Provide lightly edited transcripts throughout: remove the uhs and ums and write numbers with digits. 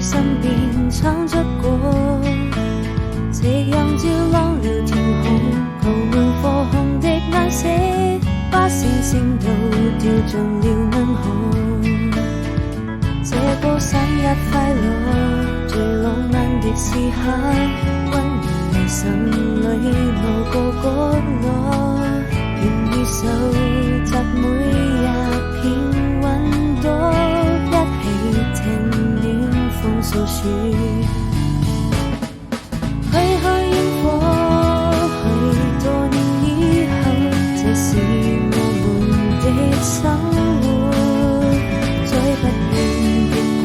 身邊闖出過，夕陽照亮了天空，鋪滿火紅的顏色，把星星都掉進了銀河。這個生日快樂，最浪漫的時刻，溫暖你心裏某個角落，願意收集每一片雲朵，一起聽暖風訴說。去看煙火，許多年以後，這是我們的生活。再不遠的光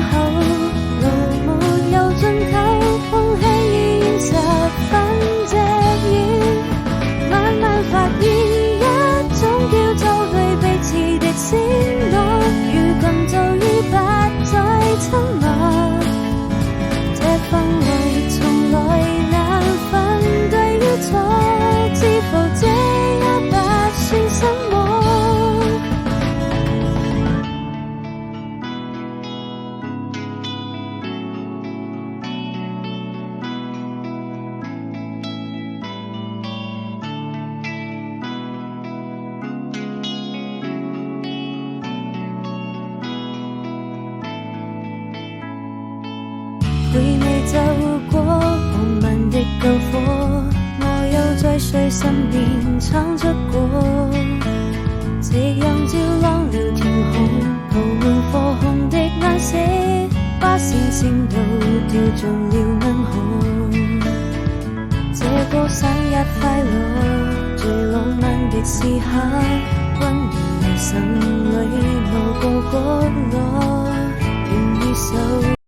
後，路沒有盡頭，空氣已現十分隻遠。慢慢發現一種叫做對彼此的承諾，如今就已不再親密。這氛圍從來難分對與錯，知否這也不算什麼。回味走過浪漫的篝火，我又在誰身邊闖出過，夕陽照亮了天空，鋪滿火紅的顏色，把星星都掉進了銀河。這個生日快樂，最浪漫的時刻，溫暖你心裏某個角落，願意守